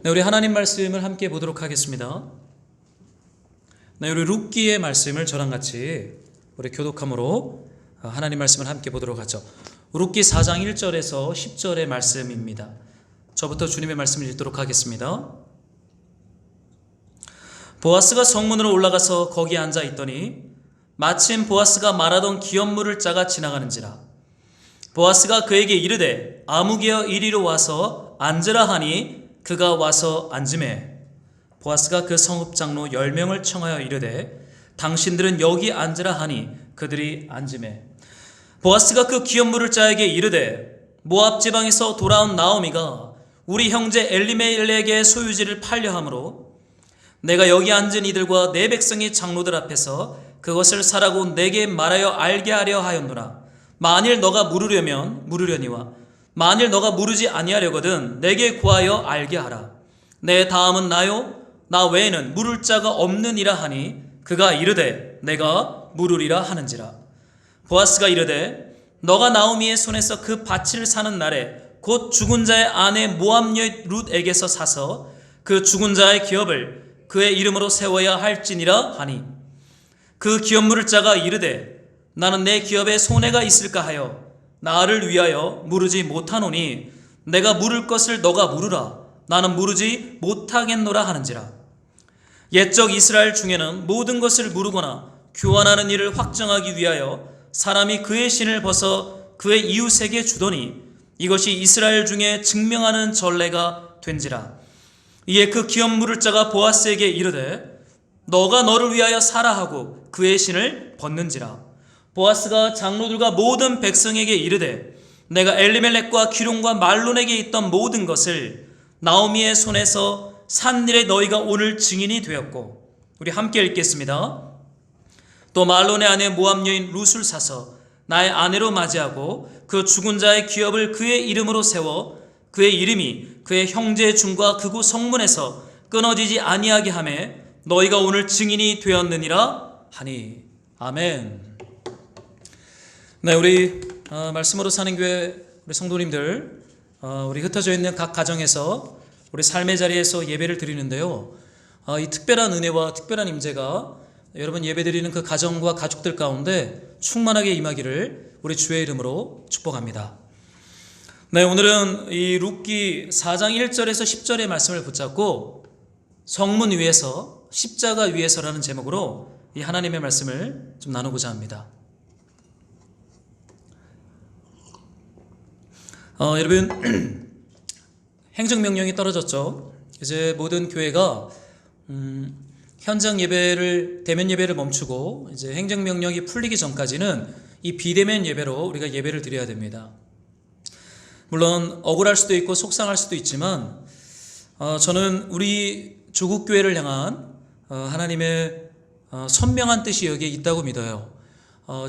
네, 우리 하나님 말씀을 함께 보도록 하겠습니다. 네, 우리 룻기의 말씀을 저랑 같이 우리 교독함으로 하나님 말씀을 함께 보도록 하죠. 룻기 4장 1절에서 10절의 말씀입니다. 저부터 주님의 말씀을 읽도록 하겠습니다. 보아스가 성문으로 올라가서 거기에 앉아 있더니 마침 보아스가 말하던 기업물을 짜가 지나가는지라. 보아스가 그에게 이르되 아무개어 이리로 와서 앉으라 하니 그가 와서 앉으매 보아스가 그 성읍 장로 10명을 청하여 이르되 당신들은 여기 앉으라 하니 그들이 앉으매 보아스가 그 기업물을 짜에게 이르되 모압 지방에서 돌아온 나오미가 우리 형제 엘리멜렉의 소유지를 팔려 함으로 내가 여기 앉은 이들과 내 백성의 장로들 앞에서 그것을 사라고 내게 말하여 알게 하려 하였노라. 만일 너가 물으려면 물으려니와 만일 너가 물으지 아니하려거든 내게 구하여 알게 하라. 내 다음은 나요 나 외에는 물을 자가 없느니라 하니 그가 이르되 내가 물으리라 하는지라. 보아스가 이르되 너가 나오미의 손에서 그 밭을 사는 날에 곧 죽은 자의 아내 모압 여인 룻에게서 사서 그 죽은 자의 기업을 그의 이름으로 세워야 할지니라 하니 그 기업물을 자가 이르되 나는 내 기업에 손해가 있을까 하여 나를 위하여 물으지 못하노니 내가 물을 것을 너가 물으라. 나는 물으지 못하겠노라 하는지라. 옛적 이스라엘 중에는 모든 것을 물으거나 교환하는 일을 확정하기 위하여 사람이 그의 신을 벗어 그의 이웃에게 주더니 이것이 이스라엘 중에 증명하는 전례가 된지라. 이에 그 기업물을 자가 보아스에게 이르되 너가 너를 위하여 사라 하고 그의 신을 벗는지라. 보아스가 장로들과 모든 백성에게 이르되 내가 엘리멜렉과 기룡과 말론에게 있던 모든 것을 나오미의 손에서 산 일에 너희가 오늘 증인이 되었고. 우리 함께 읽겠습니다. 또 말론의 아내 모압 여인 룻을 사서 나의 아내로 맞이하고 그 죽은 자의 기업을 그의 이름으로 세워 그의 이름이 그의 형제의 중과 그곳 성문에서 끊어지지 아니하게 하매 너희가 오늘 증인이 되었느니라 하니. 아멘. 네, 우리 말씀으로 사는 교회 우리 성도님들, 우리 흩어져 있는 각 가정에서 우리 삶의 자리에서 예배를 드리는데요. 이 특별한 은혜와 특별한 임재가 여러분 예배드리는 그 가정과 가족들 가운데 충만하게 임하기를 우리 주의 이름으로 축복합니다. 네, 오늘은 이 룻기 4장 1절에서 10절의 말씀을 붙잡고 성문 위에서 십자가 위에서라는 제목으로 이 하나님의 말씀을 좀 나누고자 합니다. 여러분 행정명령이 떨어졌죠. 이제 모든 교회가 현장 예배를 대면 예배를 멈추고 이제 행정명령이 풀리기 전까지는 이 비대면 예배로 우리가 예배를 드려야 됩니다. 물론 억울할 수도 있고 속상할 수도 있지만 저는 우리 조국 교회를 향한 하나님의 선명한 뜻이 여기에 있다고 믿어요.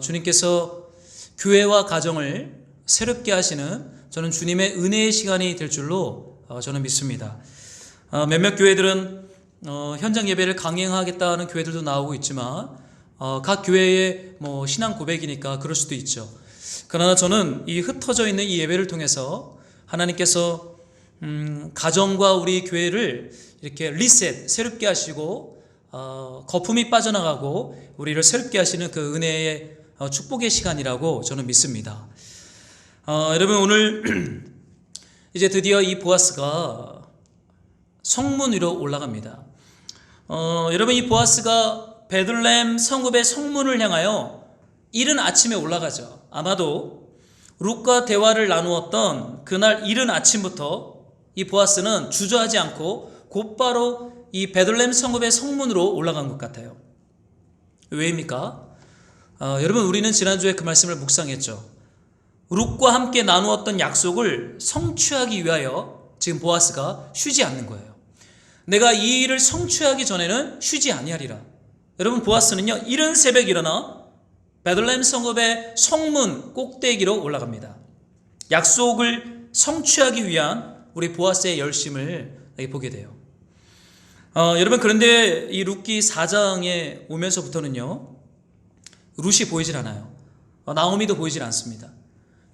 주님께서 교회와 가정을 새롭게 하시는 저는 주님의 은혜의 시간이 될 줄로 저는 믿습니다. 몇몇 교회들은 현장 예배를 강행하겠다는 교회들도 나오고 있지만 각 교회의 신앙 고백이니까 그럴 수도 있죠. 그러나 저는 이 흩어져 있는 이 예배를 통해서 하나님께서 가정과 우리 교회를 이렇게 리셋 새롭게 하시고 거품이 빠져나가고 우리를 새롭게 하시는 그 은혜의 축복의 시간이라고 저는 믿습니다. 여러분 오늘 이제 드디어 이 보아스가 성문 위로 올라갑니다. 여러분 이 보아스가 베들레헴 성읍의 성문을 향하여 이른 아침에 올라가죠. 아마도 룻과 대화를 나누었던 그날 이른 아침부터 이 보아스는 주저하지 않고 곧바로 이 베들레헴 성읍의 성문으로 올라간 것 같아요. 왜입니까? 여러분 우리는 지난주에 그 말씀을 묵상했죠. 룻과 함께 나누었던 약속을 성취하기 위하여 지금 보아스가 쉬지 않는 거예요. 내가 이 일을 성취하기 전에는 쉬지 아니하리라. 여러분 보아스는요 이른 새벽 일어나 베들레헴 성읍의 성문 꼭대기로 올라갑니다. 약속을 성취하기 위한 우리 보아스의 열심을 보게 돼요. 여러분 그런데 이 룻기 4장에 오면서부터는요 룻이 보이질 않아요. 나오미도 보이질 않습니다.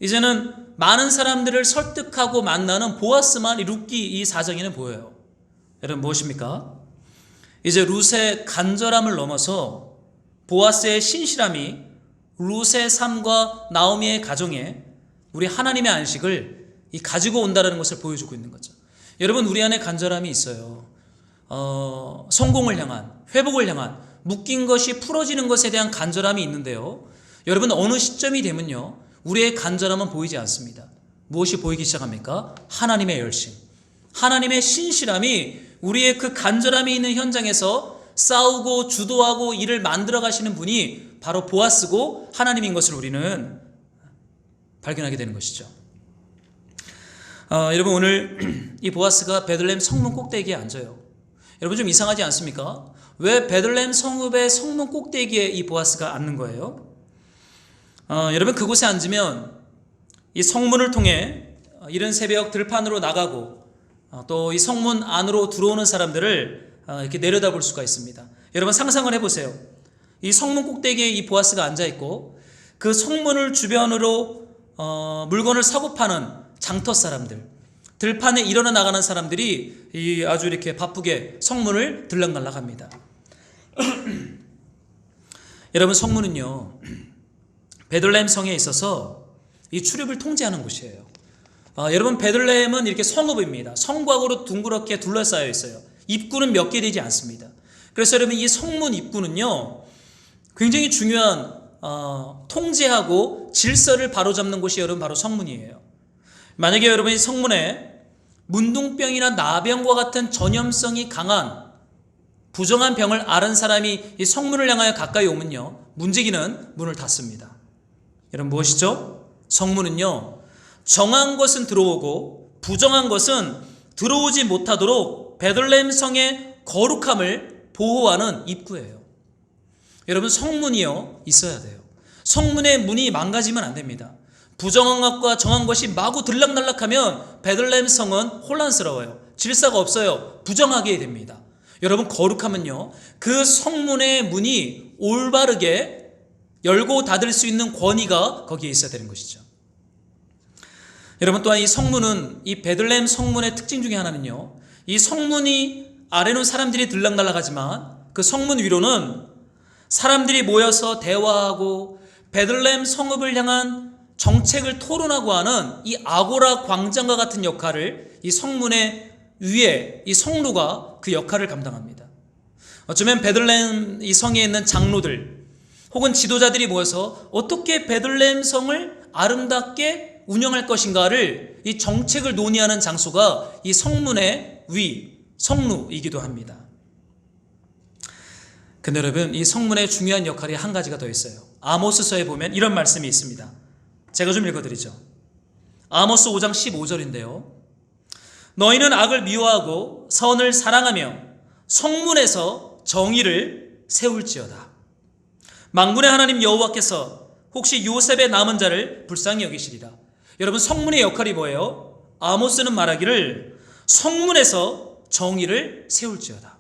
이제는 많은 사람들을 설득하고 만나는 보아스만 이 룻기 이 4장에는 보여요. 여러분 무엇입니까? 이제 룻의 간절함을 넘어서 보아스의 신실함이 룻의 삶과 나오미의 가정에 우리 하나님의 안식을 가지고 온다는 것을 보여주고 있는 거죠. 여러분 우리 안에 간절함이 있어요. 성공을 향한, 회복을 향한, 묶인 것이 풀어지는 것에 대한 간절함이 있는데요. 여러분 어느 시점이 되면요, 우리의 간절함은 보이지 않습니다. 무엇이 보이기 시작합니까? 하나님의 열심, 하나님의 신실함이 우리의 그 간절함이 있는 현장에서 싸우고 주도하고 일을 만들어 가시는 분이 바로 보아스고 하나님인 것을 우리는 발견하게 되는 것이죠. 여러분 오늘 이 보아스가 베들레헴 성문 꼭대기에 앉아요. 여러분 좀 이상하지 않습니까? 왜 베들레헴 성읍의 성문 꼭대기에 이 보아스가 앉는 거예요? 여러분 그곳에 앉으면 이 성문을 통해 이른 새벽 들판으로 나가고 또 이 성문 안으로 들어오는 사람들을 이렇게 내려다볼 수가 있습니다. 여러분 상상을 해보세요. 이 성문 꼭대기에 이 보아스가 앉아있고 그 성문을 주변으로 물건을 사고 파는 장터 사람들, 들판에 일어나 나가는 사람들이 아주 이렇게 바쁘게 성문을 들락날락합니다. 여러분 성문은요, 베들레헴 성에 있어서 이 출입을 통제하는 곳이에요. 여러분 베들레헴은 이렇게 성읍입니다. 성곽으로 둥그렇게 둘러싸여 있어요. 입구는 몇 개 되지 않습니다. 그래서 여러분 이 성문 입구는요, 굉장히 중요한 통제하고 질서를 바로잡는 곳이 여러분 바로 성문이에요. 만약에 여러분이 성문에 문둥병이나 나병과 같은 전염성이 강한 부정한 병을 앓은 사람이 이 성문을 향하여 가까이 오면요, 문지기는 문을 닫습니다. 여러분 무엇이죠? 성문은요, 정한 것은 들어오고 부정한 것은 들어오지 못하도록 베들레헴 성의 거룩함을 보호하는 입구예요. 여러분 성문이요 있어야 돼요. 성문의 문이 망가지면 안 됩니다. 부정한 것과 정한 것이 마구 들락날락하면 베들레헴 성은 혼란스러워요. 질서가 없어요. 부정하게 됩니다. 여러분 거룩하면요, 그 성문의 문이 올바르게 열고 닫을 수 있는 권위가 거기에 있어야 되는 것이죠. 여러분 또한 이 성문은, 이 베들레헴 성문의 특징 중에 하나는요, 이 성문이 아래는 사람들이 들락날락하지만 그 성문 위로는 사람들이 모여서 대화하고 베들레헴 성읍을 향한 정책을 토론하고 하는 이 아고라 광장과 같은 역할을 이 성문의 위에 이 성루가 그 역할을 감당합니다. 어쩌면 베들레헴 이 성에 있는 장로들 혹은 지도자들이 모여서 어떻게 베들레헴 성을 아름답게 운영할 것인가를 이 정책을 논의하는 장소가 이 성문의 위 성루이기도 합니다. 근데 여러분 이 성문의 중요한 역할이 한 가지가 더 있어요. 아모스서에 보면 이런 말씀이 있습니다. 제가 좀 읽어드리죠. 아모스 5장 15절인데요. 너희는 악을 미워하고 선을 사랑하며 성문에서 정의를 세울지어다. 만군의 하나님 여호와께서 혹시 요셉의 남은 자를 불쌍히 여기시리라. 여러분 성문의 역할이 뭐예요? 아모스는 말하기를 성문에서 정의를 세울지어다.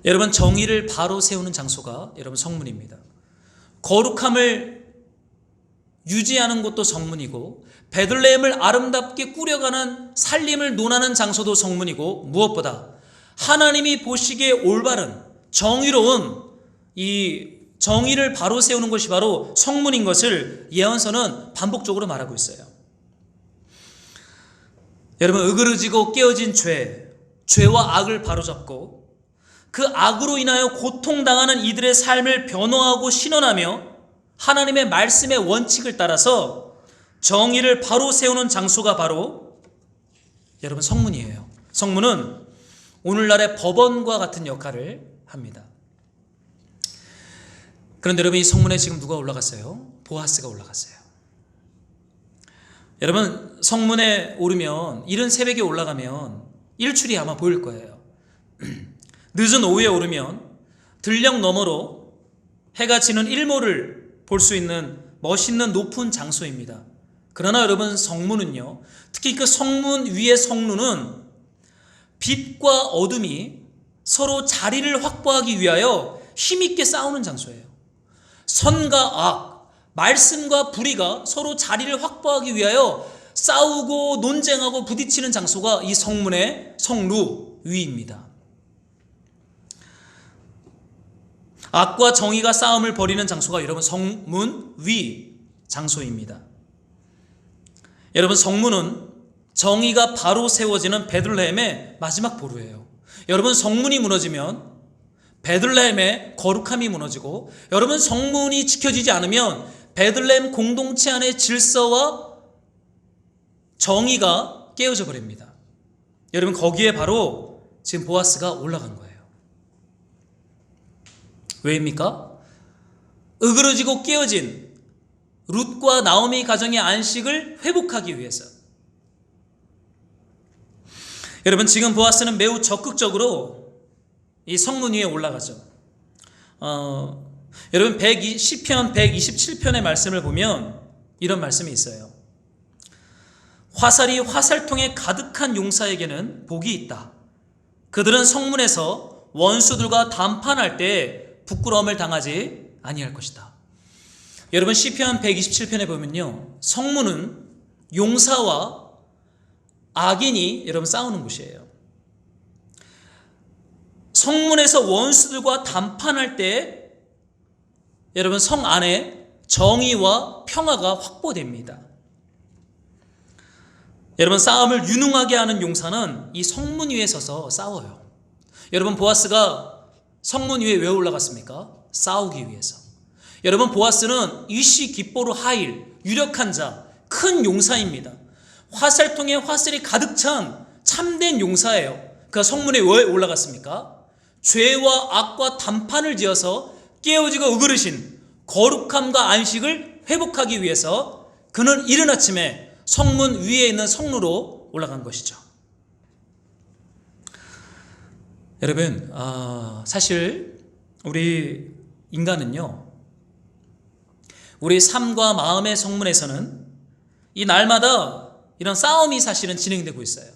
여러분 정의를 바로 세우는 장소가 여러분 성문입니다. 거룩함을 유지하는 곳도 성문이고 베들레헴을 아름답게 꾸려가는 살림을 논하는 장소도 성문이고 무엇보다 하나님이 보시기에 올바른 정의로운 이 정의를 바로 세우는 것이 바로 성문인 것을 예언서는 반복적으로 말하고 있어요. 여러분 으그러지고 깨어진 죄와 악을 바로잡고 그 악으로 인하여 고통당하는 이들의 삶을 변호하고 신원하며 하나님의 말씀의 원칙을 따라서 정의를 바로 세우는 장소가 바로 여러분 성문이에요. 성문은 오늘날의 법원과 같은 역할을 합니다. 그런데 여러분 이 성문에 지금 누가 올라갔어요? 보아스가 올라갔어요. 여러분 성문에 오르면 이른 새벽에 올라가면 일출이 아마 보일 거예요. 늦은 오후에 오르면 들녘 너머로 해가 지는 일몰을 볼 수 있는 멋있는 높은 장소입니다. 그러나 여러분 성문은요, 특히 그 성문 위의 성루는 빛과 어둠이 서로 자리를 확보하기 위하여 힘있게 싸우는 장소예요. 선과 악, 말씀과 불의가 서로 자리를 확보하기 위하여 싸우고 논쟁하고 부딪히는 장소가 이 성문의 성루 위입니다. 악과 정의가 싸움을 벌이는 장소가 여러분 성문 위 장소입니다. 여러분 성문은 정의가 바로 세워지는 베들레헴의 마지막 보루예요. 여러분 성문이 무너지면 베들레헴의 거룩함이 무너지고, 여러분 성문이 지켜지지 않으면 베들레헴 공동체 안의 질서와 정의가 깨어져 버립니다. 여러분 거기에 바로 지금 보아스가 올라간 거예요. 왜입니까? 으그러지고 깨어진 룻과 나오미 가정의 안식을 회복하기 위해서. 여러분 지금 보아스는 매우 적극적으로 이 성문 위에 올라가죠. 여러분 시편 127편의 말씀을 보면 이런 말씀이 있어요. 화살이 화살통에 가득한 용사에게는 복이 있다. 그들은 성문에서 원수들과 담판할 때 부끄러움을 당하지 아니할 것이다. 여러분 시편 127편에 보면요, 성문은 용사와 악인이 여러분 싸우는 곳이에요. 성문에서 원수들과 담판할 때 여러분 성 안에 정의와 평화가 확보됩니다. 여러분 싸움을 유능하게 하는 용사는 이 성문 위에 서서 싸워요. 여러분 보아스가 성문 위에 왜 올라갔습니까? 싸우기 위해서. 여러분 보아스는 이시 깃보로 하일, 유력한 자, 큰 용사입니다. 화살통에 화살이 가득 찬 참된 용사예요. 그 성문에 왜 올라갔습니까? 죄와 악과 단판을 지어서 깨어지고 으그르신 거룩함과 안식을 회복하기 위해서 그는 이른 아침에 성문 위에 있는 성루로 올라간 것이죠. 여러분, 사실 우리 인간은요, 우리 삶과 마음의 성문에서는 이 날마다 이런 싸움이 사실은 진행되고 있어요.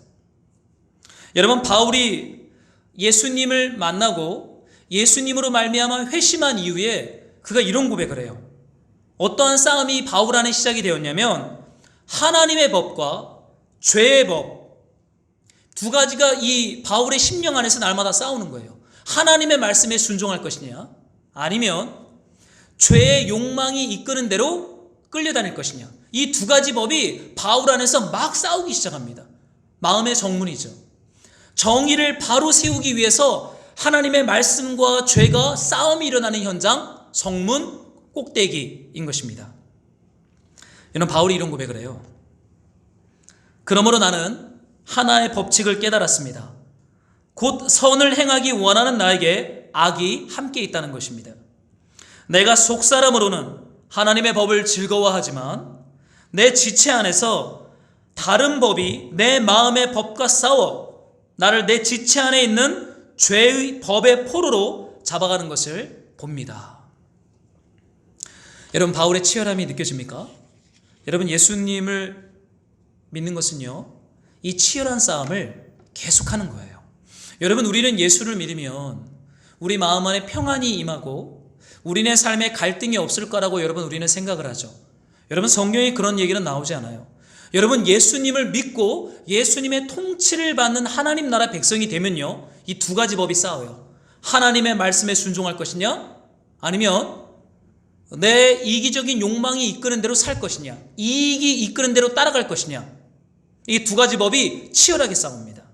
여러분, 바울이 예수님을 만나고 예수님으로 말미암아 회심한 이후에 그가 이런 고백을 해요. 어떠한 싸움이 바울 안에 시작이 되었냐면 하나님의 법과 죄의 법, 두 가지가 이 바울의 심령 안에서 날마다 싸우는 거예요. 하나님의 말씀에 순종할 것이냐, 아니면 죄의 욕망이 이끄는 대로 끌려다닐 것이냐. 이 두 가지 법이 바울 안에서 막 싸우기 시작합니다. 마음의 정문이죠. 정의를 바로 세우기 위해서 하나님의 말씀과 죄가 싸움이 일어나는 현장, 성문 꼭대기인 것입니다. 이런 바울이 이런 고백을 해요. 그러므로 나는 하나의 법칙을 깨달았습니다. 곧 선을 행하기 원하는 나에게 악이 함께 있다는 것입니다. 내가 속사람으로는 하나님의 법을 즐거워하지만 내 지체 안에서 다른 법이 내 마음의 법과 싸워 나를 내 지체 안에 있는 죄의 법의 포로로 잡아가는 것을 봅니다. 여러분, 바울의 치열함이 느껴집니까? 여러분, 예수님을 믿는 것은요, 이 치열한 싸움을 계속하는 거예요. 여러분, 우리는 예수를 믿으면 우리 마음 안에 평안이 임하고 우리네 삶에 갈등이 없을 거라고 여러분 우리는 생각을 하죠. 여러분, 성경에 그런 얘기는 나오지 않아요. 여러분, 예수님을 믿고 예수님의 통치를 받는 하나님 나라 백성이 되면요, 이 두 가지 법이 싸워요. 하나님의 말씀에 순종할 것이냐, 아니면 내 이기적인 욕망이 이끄는 대로 살 것이냐, 이익이 이끄는 대로 따라갈 것이냐. 이 두 가지 법이 치열하게 싸웁니다.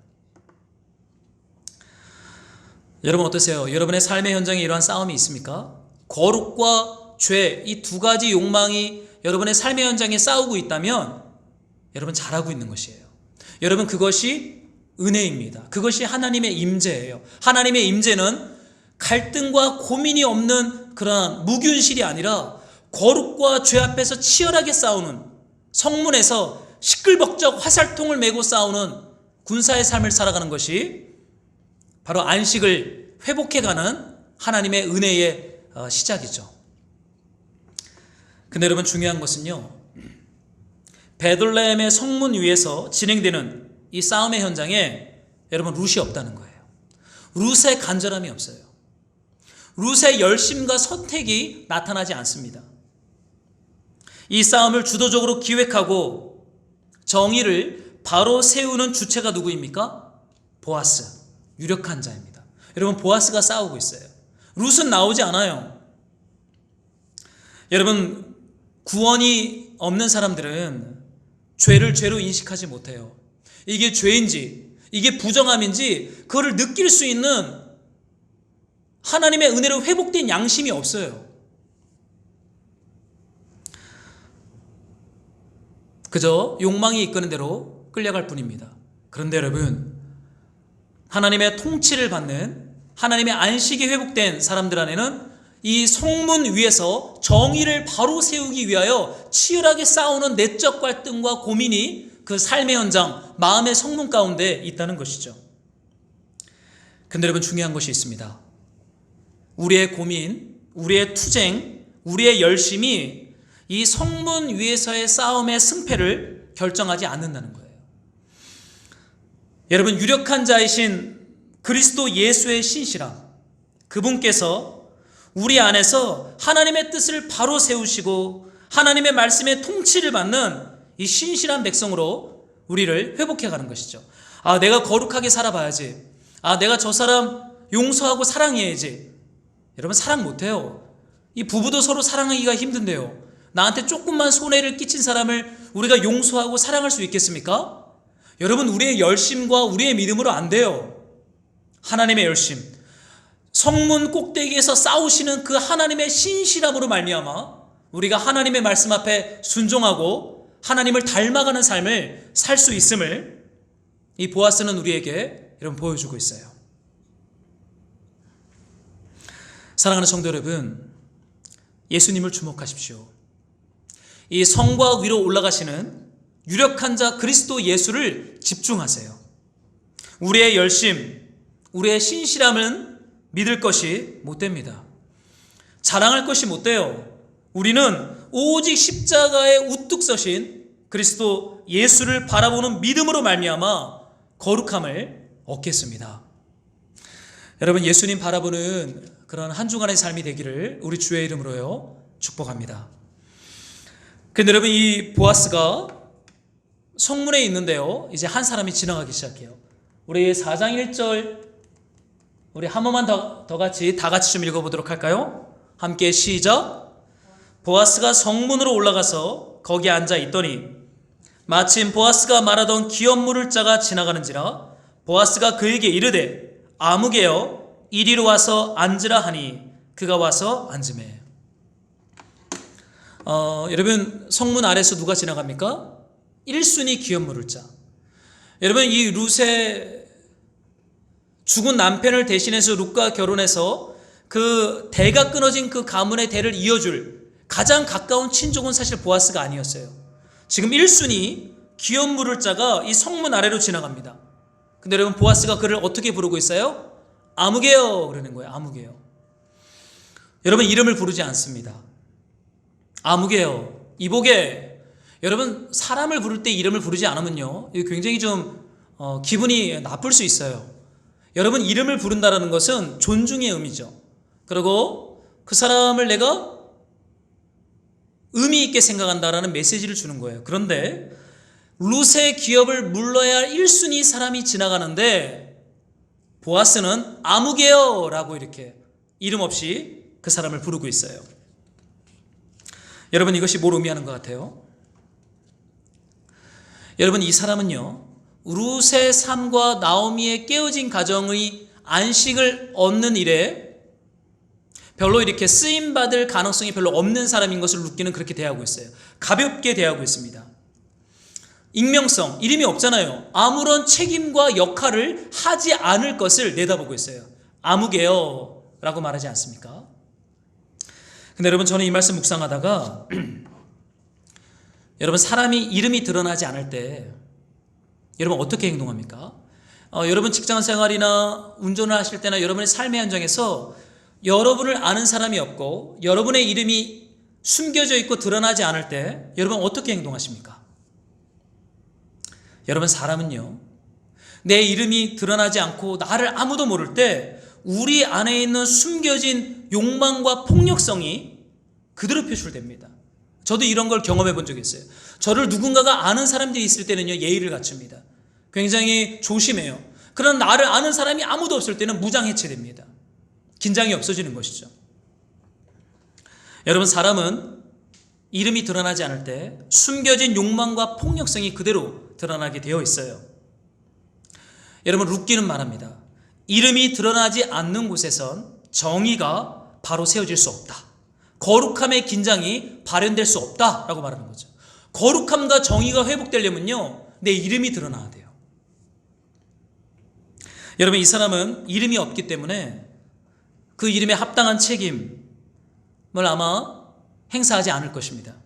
여러분 어떠세요? 여러분의 삶의 현장에 이러한 싸움이 있습니까? 거룩과 죄, 이 두 가지 욕망이 여러분의 삶의 현장에 싸우고 있다면 여러분 잘하고 있는 것이에요. 여러분, 그것이 은혜입니다. 그것이 하나님의 임재예요. 하나님의 임재는 갈등과 고민이 없는 그런 무균실이 아니라 거룩과 죄 앞에서 치열하게 싸우는, 성문에서 시끌벅적 화살통을 메고 싸우는 군사의 삶을 살아가는 것이 바로 안식을 회복해가는 하나님의 은혜의 시작이죠. 근데 여러분, 중요한 것은요, 베들레헴의 성문 위에서 진행되는 이 싸움의 현장에 여러분 룻이 없다는 거예요. 룻의 간절함이 없어요. 룻의 열심과 선택이 나타나지 않습니다. 이 싸움을 주도적으로 기획하고 정의를 바로 세우는 주체가 누구입니까? 보아스, 유력한 자입니다. 여러분, 보아스가 싸우고 있어요. 룻은 나오지 않아요. 여러분, 구원이 없는 사람들은 죄를 죄로 인식하지 못해요. 이게 죄인지, 이게 부정함인지 그거를 느낄 수 있는 하나님의 은혜로 회복된 양심이 없어요. 그저 욕망이 이끄는 대로 끌려갈 뿐입니다. 그런데 여러분, 하나님의 통치를 받는, 하나님의 안식이 회복된 사람들 안에는 이 성문 위에서 정의를 바로 세우기 위하여 치열하게 싸우는 내적 갈등과 고민이 그 삶의 현장, 마음의 성문 가운데 있다는 것이죠. 근데 여러분, 중요한 것이 있습니다. 우리의 고민, 우리의 투쟁, 우리의 열심이 이 성문 위에서의 싸움의 승패를 결정하지 않는다는 거예요. 여러분, 유력한 자이신 그리스도 예수의 신실함, 그분께서 우리 안에서 하나님의 뜻을 바로 세우시고 하나님의 말씀의 통치를 받는 이 신실한 백성으로 우리를 회복해 가는 것이죠. 아, 내가 거룩하게 살아봐야지. 아, 내가 저 사람 용서하고 사랑해야지. 여러분, 사랑 못해요. 이 부부도 서로 사랑하기가 힘든데요. 나한테 조금만 손해를 끼친 사람을 우리가 용서하고 사랑할 수 있겠습니까? 여러분, 우리의 열심과 우리의 믿음으로 안 돼요. 하나님의 열심, 성문 꼭대기에서 싸우시는 그 하나님의 신실함으로 말미암아 우리가 하나님의 말씀 앞에 순종하고 하나님을 닮아가는 삶을 살 수 있음을 이 보아스는 우리에게 여러분 보여주고 있어요. 사랑하는 성도 여러분, 예수님을 주목하십시오. 이 성과 위로 올라가시는 유력한 자 그리스도 예수를 집중하세요. 우리의 열심, 우리의 신실함은 믿을 것이 못됩니다. 자랑할 것이 못돼요. 우리는 오직 십자가에 우뚝 서신 그리스도 예수를 바라보는 믿음으로 말미암아 거룩함을 얻겠습니다. 여러분, 예수님 바라보는 그런 한 주간의 삶이 되기를 우리 주의 이름으로요 축복합니다. 그런데 여러분, 이 보아스가 성문에 있는데요, 이제 한 사람이 지나가기 시작해요. 우리 4장 1절 우리 한 번만 더 같이 다 같이 좀 읽어보도록 할까요? 함께 시작. 보아스가 성문으로 올라가서 거기 앉아 있더니 마침 보아스가 말하던 기업 물을 자가 지나가는지라 보아스가 그에게 이르되 아무개여 이리로 와서 앉으라 하니 그가 와서 앉으매. 여러분, 성문 아래서 누가 지나갑니까? 1순위 기업 물을 자. 여러분, 이 룻의 죽은 남편을 대신해서 룻과 결혼해서 그 대가 끊어진 그 가문의 대를 이어줄 가장 가까운 친족은 사실 보아스가 아니었어요. 지금 1순위 기업 물을 자가 이 성문 아래로 지나갑니다. 근데 여러분, 보아스가 그를 어떻게 부르고 있어요? 아무개요 그러는 거예요. 아무개요. 여러분, 이름을 부르지 않습니다. 아무개요, 이보게. 여러분, 사람을 부를 때 이름을 부르지 않으면요, 이거 굉장히 좀 기분이 나쁠 수 있어요. 여러분, 이름을 부른다는 것은 존중의 의미죠. 그리고 그 사람을 내가 의미 있게 생각한다라는 메시지를 주는 거예요. 그런데 룻의 기업을 물러야 할 1순위 사람이 지나가는데 보아스는 아무개요 라고 이렇게 이름 없이 그 사람을 부르고 있어요. 여러분, 이것이 뭘 의미하는 것 같아요? 여러분, 이 사람은요, 룻의 삶과 나오미의 깨어진 가정의 안식을 얻는 일에 별로 이렇게 쓰임받을 가능성이 별로 없는 사람인 것을 룻기는 그렇게 대하고 있어요. 가볍게 대하고 있습니다. 익명성, 이름이 없잖아요. 아무런 책임과 역할을 하지 않을 것을 내다보고 있어요. 아무개요 라고 말하지 않습니까? 근데 여러분, 저는 이 말씀 묵상하다가 여러분, 사람이 이름이 드러나지 않을 때 여러분 어떻게 행동합니까? 여러분 직장 생활이나 운전을 하실 때나 여러분의 삶의 현장에서 여러분을 아는 사람이 없고 여러분의 이름이 숨겨져 있고 드러나지 않을 때 여러분 어떻게 행동하십니까? 여러분, 사람은요, 내 이름이 드러나지 않고 나를 아무도 모를 때 우리 안에 있는 숨겨진 욕망과 폭력성이 그대로 표출됩니다. 저도 이런 걸 경험해 본 적이 있어요. 저를 누군가가 아는 사람들이 있을 때는요, 예의를 갖춥니다. 굉장히 조심해요. 그런 나를 아는 사람이 아무도 없을 때는 무장해체됩니다. 긴장이 없어지는 것이죠. 여러분, 사람은 이름이 드러나지 않을 때 숨겨진 욕망과 폭력성이 그대로 드러나게 되어 있어요. 여러분, 룻기는 말합니다. 이름이 드러나지 않는 곳에선 정의가 바로 세워질 수 없다. 거룩함의 긴장이 발현될 수 없다라고 말하는 거죠. 거룩함과 정의가 회복되려면요, 내 이름이 드러나야 돼요. 여러분, 이 사람은 이름이 없기 때문에 그 이름에 합당한 책임을 아마 행사하지 않을 것입니다.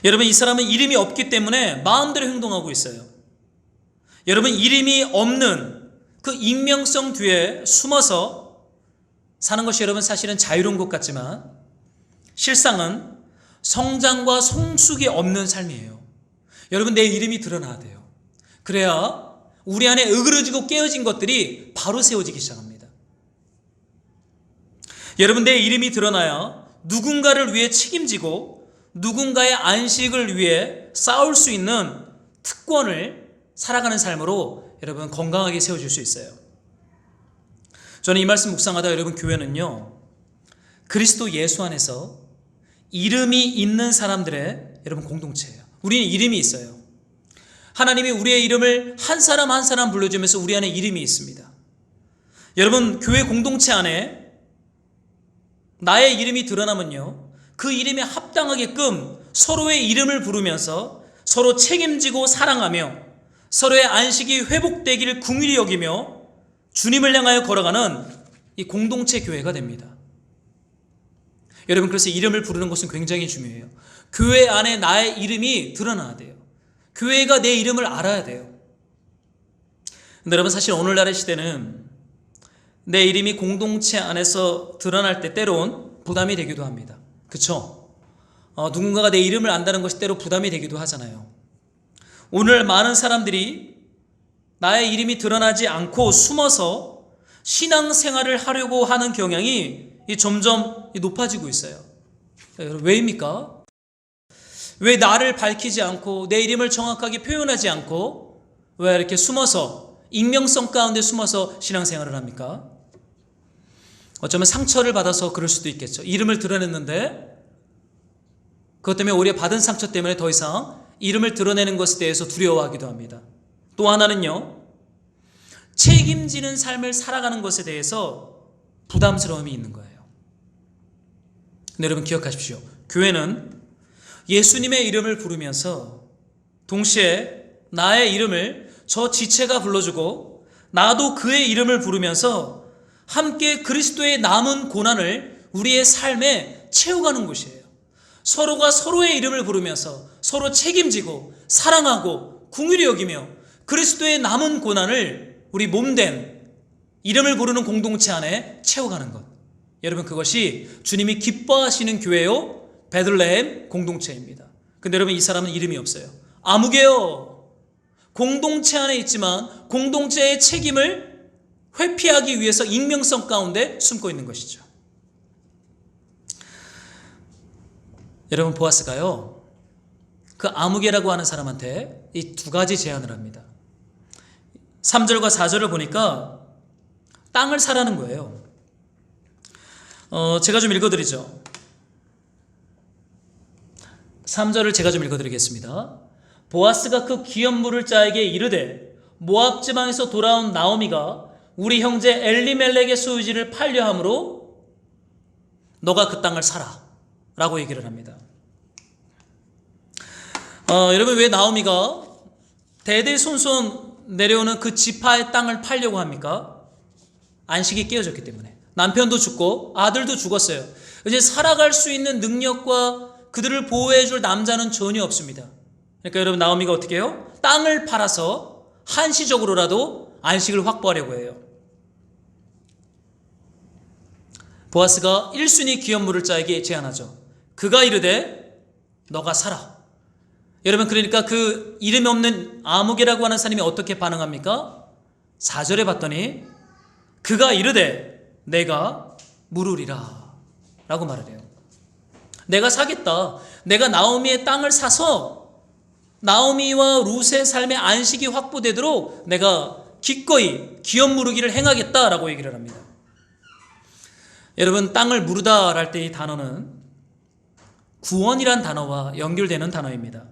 여러분, 이 사람은 이름이 없기 때문에 마음대로 행동하고 있어요. 여러분, 이름이 없는 그 익명성 뒤에 숨어서 사는 것이 여러분 사실은 자유로운 것 같지만 실상은 성장과 성숙이 없는 삶이에요. 여러분, 내 이름이 드러나야 돼요. 그래야 우리 안에 으그러지고 깨어진 것들이 바로 세워지기 시작합니다. 여러분, 내 이름이 드러나야 누군가를 위해 책임지고 누군가의 안식을 위해 싸울 수 있는 특권을 살아가는 삶으로 여러분 건강하게 세워질 수 있어요. 저는 이 말씀 묵상하다 여러분, 교회는요, 그리스도 예수 안에서 이름이 있는 사람들의 여러분 공동체예요. 우리는 이름이 있어요. 하나님이 우리의 이름을 한 사람 한 사람 불러주면서 우리 안에 이름이 있습니다. 여러분, 교회 공동체 안에 나의 이름이 드러나면요, 그 이름에 합당하게끔 서로의 이름을 부르면서 서로 책임지고 사랑하며 서로의 안식이 회복되기를 긍휼히 여기며 주님을 향하여 걸어가는 이 공동체 교회가 됩니다. 여러분, 그래서 이름을 부르는 것은 굉장히 중요해요. 교회 안에 나의 이름이 드러나야 돼요. 교회가 내 이름을 알아야 돼요. 근데 여러분, 사실 오늘날의 시대는 내 이름이 공동체 안에서 드러날 때 때론 부담이 되기도 합니다. 그렇죠? 누군가가 내 이름을 안다는 것이 때로 부담이 되기도 하잖아요. 오늘 많은 사람들이 나의 이름이 드러나지 않고 숨어서 신앙생활을 하려고 하는 경향이 점점 높아지고 있어요. 왜입니까? 왜 나를 밝히지 않고 내 이름을 정확하게 표현하지 않고 왜 이렇게 숨어서 익명성 가운데 숨어서 신앙생활을 합니까? 어쩌면 상처를 받아서 그럴 수도 있겠죠. 이름을 드러냈는데 그것 때문에 오히려 받은 상처 때문에 더 이상 이름을 드러내는 것에 대해서 두려워하기도 합니다. 또 하나는요, 책임지는 삶을 살아가는 것에 대해서 부담스러움이 있는 거예요. 근데 여러분 기억하십시오. 교회는 예수님의 이름을 부르면서 동시에 나의 이름을 저 지체가 불러주고 나도 그의 이름을 부르면서 함께 그리스도의 남은 고난을 우리의 삶에 채워가는 곳이에요. 서로가 서로의 이름을 부르면서 서로 책임지고 사랑하고 긍휼히 여기며 그리스도의 남은 고난을 우리 몸된 이름을 부르는 공동체 안에 채워가는 것. 여러분, 그것이 주님이 기뻐하시는 교회요 베들레헴 공동체입니다. 근데 여러분, 이 사람은 이름이 없어요. 아무개요. 공동체 안에 있지만 공동체의 책임을 회피하기 위해서 익명성 가운데 숨고 있는 것이죠. 여러분, 보아스가요, 그 아무개라고 하는 사람한테 이 두 가지 제안을 합니다. 3절과 4절을 보니까 땅을 사라는 거예요. 제가 좀 읽어드리죠. 3절을 제가 좀 읽어드리겠습니다. 보아스가 그 귀한 물을 자에게 이르되 모압 지방에서 돌아온 나오미가 우리 형제 엘리멜렉의 소유지를 팔려 함으로 너가 그 땅을 사라 라고 얘기를 합니다. 여러분, 왜 나오미가 대대손손 내려오는 그 지파의 땅을 팔려고 합니까? 안식이 깨어졌기 때문에. 남편도 죽고 아들도 죽었어요. 이제 살아갈 수 있는 능력과 그들을 보호해줄 남자는 전혀 없습니다. 그러니까 여러분, 나오미가 어떻게 해요? 땅을 팔아서 한시적으로라도 안식을 확보하려고 해요. 보아스가 1순위 귀한 물을 자에게 제안하죠. 그가 이르되 너가 사라. 여러분, 그러니까 그 이름이 없는 아무개라고 하는 사람이 어떻게 반응합니까? 4절에 봤더니 그가 이르되 내가 물으리라 라고 말을 해요. 내가 사겠다. 내가 나오미의 땅을 사서 나오미와 룻의 삶의 안식이 확보되도록 내가 기꺼이 기업 무르기를 행하겠다라고 얘기를 합니다. 여러분, 땅을 무르다 할 때 이 단어는 구원이란 단어와 연결되는 단어입니다.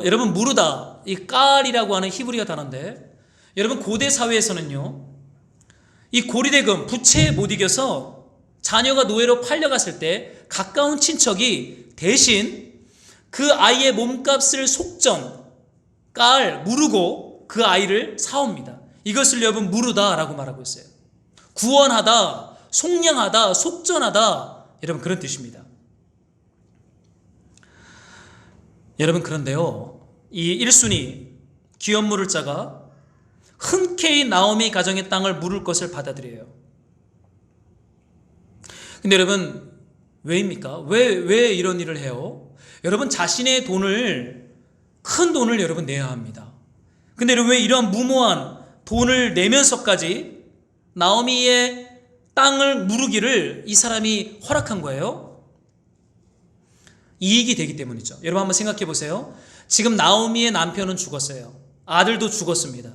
여러분, 무르다, 이 깔이라고 하는 히브리어 단어인데, 여러분, 고대 사회에서는요, 이 고리대금, 부채에 못 이겨서 자녀가 노예로 팔려갔을 때 가까운 친척이 대신 그 아이의 몸값을 속전, 깔, 무르고 그 아이를 사옵니다. 이것을 여러분 무르다라고 말하고 있어요. 구원하다, 속량하다, 속전하다, 여러분 그런 뜻입니다. 여러분, 그런데요, 이 1순위 기업 물을 자가 흔쾌히 나오미 가정의 땅을 물을 것을 받아들여요. 근데 여러분, 왜입니까? 왜 이런 일을 해요? 여러분, 자신의 돈을, 큰 돈을 여러분 내야 합니다. 근데 여러분, 왜 이런 무모한 돈을 내면서까지 나오미의 땅을 무르기를 이 사람이 허락한 거예요? 이익이 되기 때문이죠. 여러분, 한번 생각해 보세요. 지금 나오미의 남편은 죽었어요. 아들도 죽었습니다.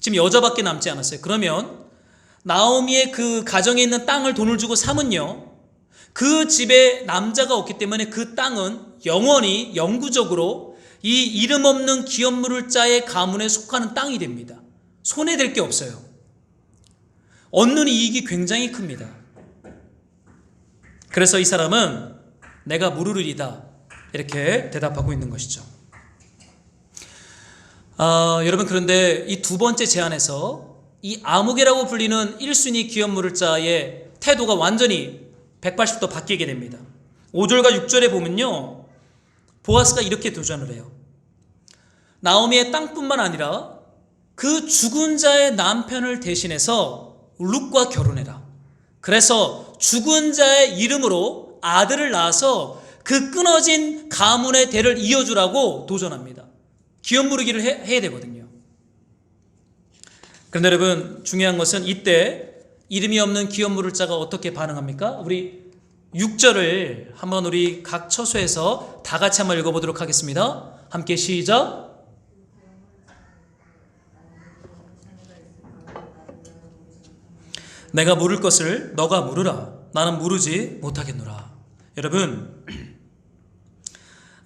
지금 여자밖에 남지 않았어요. 그러면 나오미의 그 가정에 있는 땅을 돈을 주고 사면요, 그 집에 남자가 없기 때문에 그 땅은 영원히 영구적으로 이 이름 없는 기업 물을 자의 가문에 속하는 땅이 됩니다. 손해될 게 없어요. 얻는 이익이 굉장히 큽니다. 그래서 이 사람은 내가 무르리이다, 이렇게 대답하고 있는 것이죠. 여러분, 그런데 이 두 번째 제안에서 이 아무개라고 불리는 1순위 기업 물을 자의 태도가 완전히 180도 바뀌게 됩니다. 5절과 6절에 보면요, 보아스가 이렇게 도전을 해요. 나오미의 땅뿐만 아니라 그 죽은 자의 남편을 대신해서 룻과 결혼해라. 그래서 죽은 자의 이름으로 아들을 낳아서 그 끊어진 가문의 대를 이어주라고 도전합니다. 기업 무르기를 해야 되거든요. 그런데 여러분, 중요한 것은 이때 이름이 없는 기업 물을 자가 어떻게 반응합니까? 우리 6절을 한번 우리 각 처소에서 다 같이 한번 읽어보도록 하겠습니다. 함께 시작. 내가 물을 것을 너가 물으라. 나는 무르지 못하겠노라. 여러분,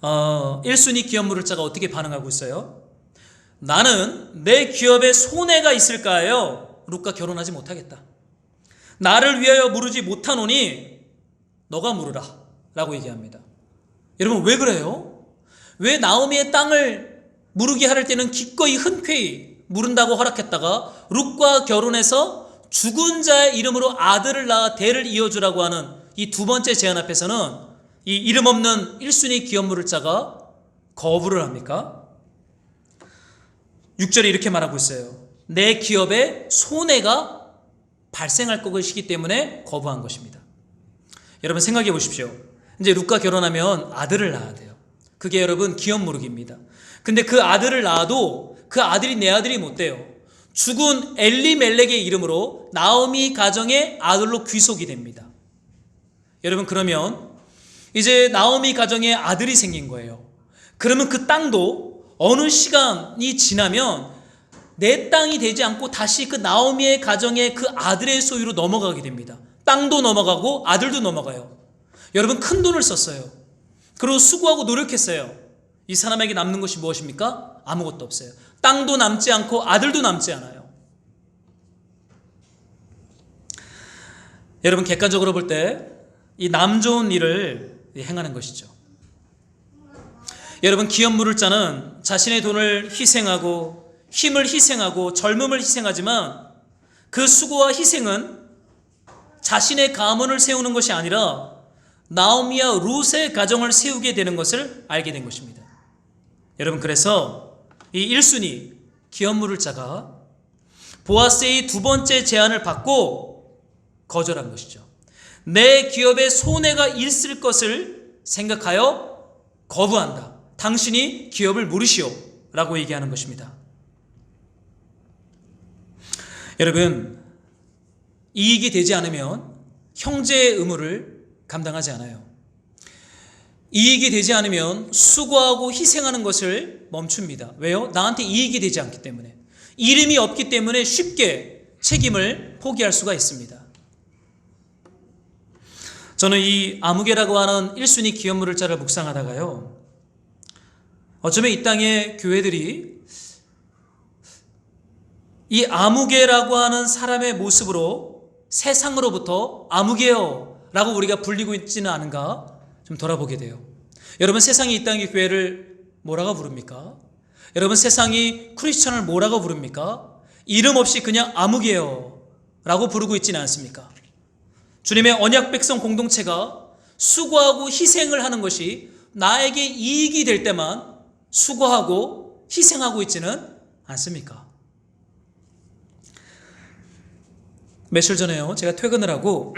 1순위 기업 물을 자가 어떻게 반응하고 있어요? 나는 내 기업에 손해가 있을까요? 룻과 결혼하지 못하겠다. 나를 위하여 무르지 못하노니 너가 무르라 라고 얘기합니다. 여러분, 왜 그래요? 왜 나오미의 땅을 무르게 할 때는 기꺼이 흔쾌히 무른다고 허락했다가 룻과 결혼해서 죽은 자의 이름으로 아들을 낳아 대를 이어주라고 하는 이 두 번째 제안 앞에서는 이 이름 없는 1순위 기업 물을 자가 거부를 합니까? 6절에 이렇게 말하고 있어요. 내 기업에 손해가 발생할 것이기 때문에 거부한 것입니다. 여러분, 생각해 보십시오. 이제 룻과 결혼하면 아들을 낳아야 돼요. 그게 여러분 기업 무르기입니다. 근데 그 아들을 낳아도 그 아들이 내 아들이 못 돼요. 죽은 엘리멜렉의 이름으로 나오미 가정의 아들로 귀속이 됩니다. 여러분, 그러면 이제 나오미 가정에 아들이 생긴 거예요. 그러면 그 땅도 어느 시간이 지나면 내 땅이 되지 않고 다시 그 나오미의 가정의 그 아들의 소유로 넘어가게 됩니다. 땅도 넘어가고 아들도 넘어가요. 여러분, 큰 돈을 썼어요. 그리고 수고하고 노력했어요. 이 사람에게 남는 것이 무엇입니까? 아무것도 없어요. 땅도 남지 않고 아들도 남지 않아요. 여러분, 객관적으로 볼 때 이 남 좋은 일을 행하는 것이죠. 여러분, 기업 물을 자는 자신의 돈을 희생하고 힘을 희생하고 젊음을 희생하지만 그 수고와 희생은 자신의 가문을 세우는 것이 아니라 나오미와 룻의 가정을 세우게 되는 것을 알게 된 것입니다. 여러분, 그래서 이 1순위 기업 물을 자가 보아스의 두 번째 제안을 받고 거절한 것이죠. 내 기업에 손해가 있을 것을 생각하여 거부한다. 당신이 기업을 물으시오 라고 얘기하는 것입니다. 여러분, 이익이 되지 않으면 형제의 의무를 감당하지 않아요. 이익이 되지 않으면 수고하고 희생하는 것을 멈춥니다. 왜요? 나한테 이익이 되지 않기 때문에. 이름이 없기 때문에 쉽게 책임을 포기할 수가 있습니다. 저는 이 아무개라고 하는 1순위 기업물을 자를 묵상하다가요, 어쩌면 이 땅의 교회들이 이 아무개라고 하는 사람의 모습으로 세상으로부터 아무개요 라고 우리가 불리고 있지는 않은가 좀 돌아보게 돼요. 여러분, 세상이 이 땅의 교회를 뭐라고 부릅니까? 여러분, 세상이 크리스천을 뭐라고 부릅니까? 이름 없이 그냥 아무개요 라고 부르고 있지는 않습니까? 주님의 언약 백성 공동체가 수고하고 희생을 하는 것이 나에게 이익이 될 때만 수고하고 희생하고 있지는 않습니까? 며칠 전에요, 제가 퇴근을 하고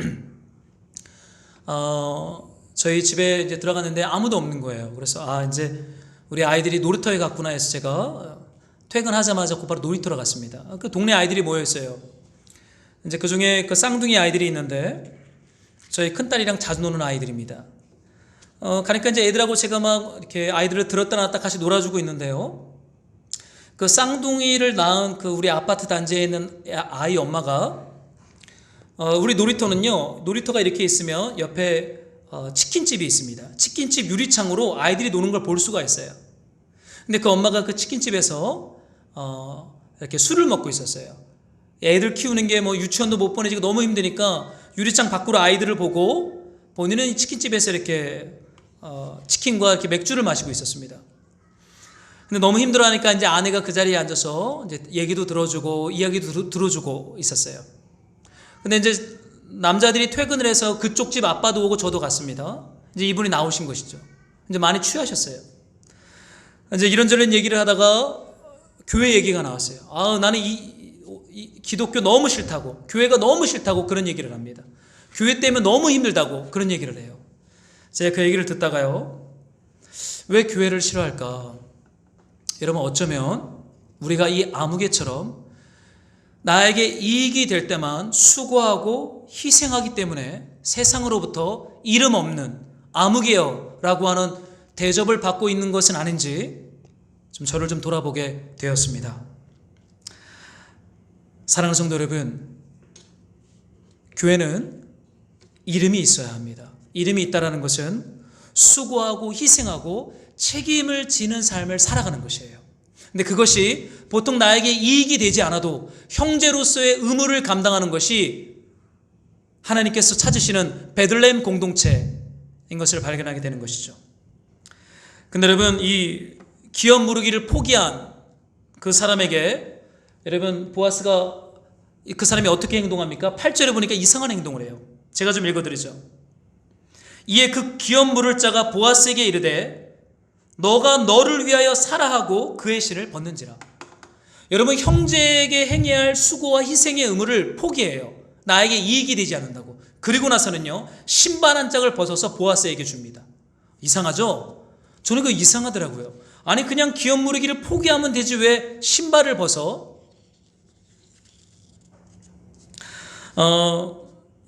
저희 집에 이제 들어갔는데 아무도 없는 거예요. 그래서 이제 우리 아이들이 놀이터에 갔구나 해서 제가 퇴근하자마자 곧바로 놀이터로 갔습니다. 그 동네 아이들이 모여 있어요. 이제 그 중에 그 쌍둥이 아이들이 있는데 저희 큰딸이랑 자주 노는 아이들입니다. 가니까 이제 애들하고 제가 막 이렇게 아이들을 들었다 놨다 같이 놀아주고 있는데요, 그 쌍둥이를 낳은 그 우리 아파트 단지에 있는 아이 엄마가 우리 놀이터는요, 놀이터가 이렇게 있으면 옆에 치킨집이 있습니다. 치킨집 유리창으로 아이들이 노는 걸 볼 수가 있어요. 근데 그 엄마가 그 치킨집에서 이렇게 술을 먹고 있었어요. 애들 키우는 게 뭐 유치원도 못 보내지고 너무 힘드니까 유리창 밖으로 아이들을 보고 본인은 치킨집에서 이렇게 치킨과 이렇게 맥주를 마시고 있었습니다. 근데 너무 힘들어하니까 이제 아내가 그 자리에 앉아서 이제 얘기도 들어주고 이야기도 들어주고 있었어요. 근데 이제 남자들이 퇴근을 해서 그쪽 집 아빠도 오고 저도 갔습니다. 이제 이분이 나오신 것이죠. 이제 많이 취하셨어요. 이제 이런저런 얘기를 하다가 교회 얘기가 나왔어요. 나는 이 기독교 너무 싫다고, 교회가 너무 싫다고 그런 얘기를 합니다. 교회 때문에 너무 힘들다고 그런 얘기를 해요. 제가 그 얘기를 듣다가요, 왜 교회를 싫어할까? 여러분, 어쩌면 우리가 이 아무개처럼 나에게 이익이 될 때만 수고하고 희생하기 때문에 세상으로부터 이름 없는 아무개요라고 하는 대접을 받고 있는 것은 아닌지 좀 저를 좀 돌아보게 되었습니다. 사랑하는 성도 여러분, 교회는 이름이 있어야 합니다. 이름이 있다라는 것은 수고하고 희생하고 책임을 지는 삶을 살아가는 것이에요. 근데 그것이 보통 나에게 이익이 되지 않아도 형제로서의 의무를 감당하는 것이 하나님께서 찾으시는 베들레헴 공동체인 것을 발견하게 되는 것이죠. 근데 여러분, 이 기업 무르기를 포기한 그 사람에게 여러분, 보아스가 그 사람이 어떻게 행동합니까? 8절에 보니까 이상한 행동을 해요. 제가 좀 읽어드리죠. 이에 그 기업 물을 자가 보아스에게 이르되 너가 너를 위하여 살아 하고 그의 신을 벗는지라. 여러분, 형제에게 행해야 할 수고와 희생의 의무를 포기해요. 나에게 이익이 되지 않는다고. 그리고 나서는요, 신발 한 짝을 벗어서 보아스에게 줍니다. 이상하죠? 저는 그거 이상하더라고요. 아니, 그냥 기업 무르기를 포기하면 되지 왜 신발을 벗어?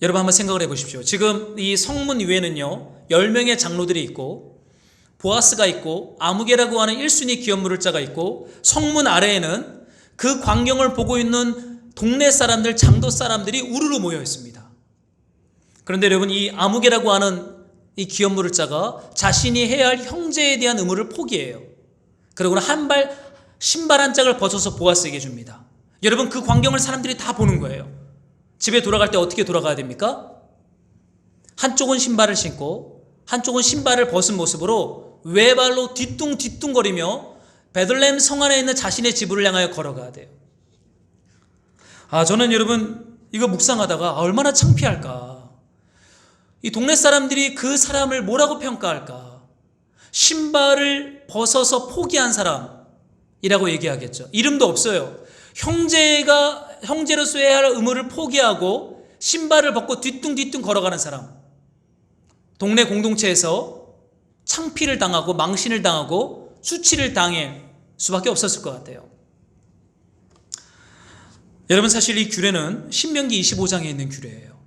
여러분, 한번 생각을 해보십시오. 지금 이 성문 위에는요, 10명의 장로들이 있고 보아스가 있고 아무개라고 하는 1순위 기업 무를 자가 있고, 성문 아래에는 그 광경을 보고 있는 동네 사람들, 장도 사람들이 우르르 모여 있습니다. 그런데 여러분, 이 아무개라고 하는 이 기업 무를 자가 자신이 해야 할 형제에 대한 의무를 포기해요. 그러고는 신발 한 짝을 벗어서 보아스에게 줍니다. 여러분, 그 광경을 사람들이 다 보는 거예요. 집에 돌아갈 때 어떻게 돌아가야 됩니까? 한쪽은 신발을 신고 한쪽은 신발을 벗은 모습으로 외발로 뒤뚱뒤뚱거리며 베들레헴 성 안에 있는 자신의 집을 향하여 걸어가야 돼요. 저는 여러분, 이거 묵상하다가 얼마나 창피할까. 이 동네 사람들이 그 사람을 뭐라고 평가할까. 신발을 벗어서 포기한 사람이라고 얘기하겠죠. 이름도 없어요. 형제로서 해야 할 의무를 포기하고 신발을 벗고 뒤뚱뒤뚱 걸어가는 사람. 동네 공동체에서 창피를 당하고 망신을 당하고 수치를 당할 수밖에 없었을 것 같아요. 여러분, 사실 이 규례는 신명기 25장에 있는 규례예요.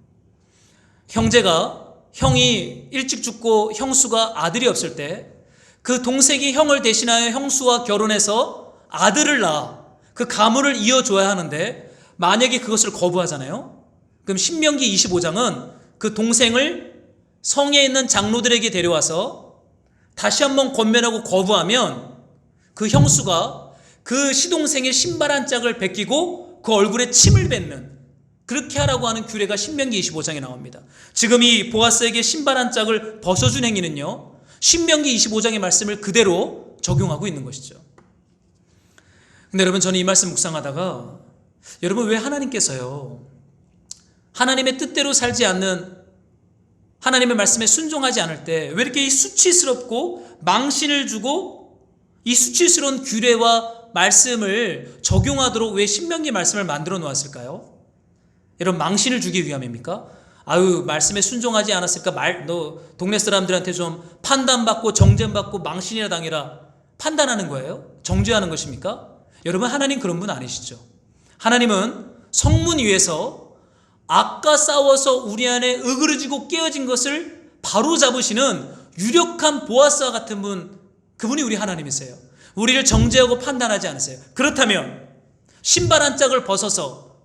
형제가 형이 일찍 죽고 형수가 아들이 없을 때 그 동생이 형을 대신하여 형수와 결혼해서 아들을 낳아 그 가문을 이어줘야 하는데 만약에 그것을 거부하잖아요. 그럼 신명기 25장은 그 동생을 성에 있는 장로들에게 데려와서 다시 한번 권면하고 거부하면 그 형수가 그 시동생의 신발 한 짝을 벗기고 그 얼굴에 침을 뱉는, 그렇게 하라고 하는 규례가 신명기 25장에 나옵니다. 지금 이 보아스에게 신발 한 짝을 벗어준 행위는요, 신명기 25장의 말씀을 그대로 적용하고 있는 것이죠. 근데 여러분, 저는 이 말씀 묵상하다가 여러분, 왜 하나님께서요 하나님의 뜻대로 살지 않는, 하나님의 말씀에 순종하지 않을 때 왜 이렇게 수치스럽고 망신을 주고 이 수치스러운 규례와 말씀을 적용하도록 왜 신명기 말씀을 만들어 놓았을까요? 여러분, 망신을 주기 위함입니까? 아유, 말씀에 순종하지 않았을까? 너 동네 사람들한테 좀 판단받고 정죄받고 망신이나 당해라, 판단하는 거예요? 정죄하는 것입니까? 여러분, 하나님 그런 분 아니시죠? 하나님은 성문 위에서 악과 싸워서 우리 안에 으그러지고 깨어진 것을 바로 잡으시는 유력한 보아스와 같은 분, 그분이 우리 하나님이세요. 우리를 정죄하고 판단하지 않으세요. 그렇다면 신발 한 짝을 벗어서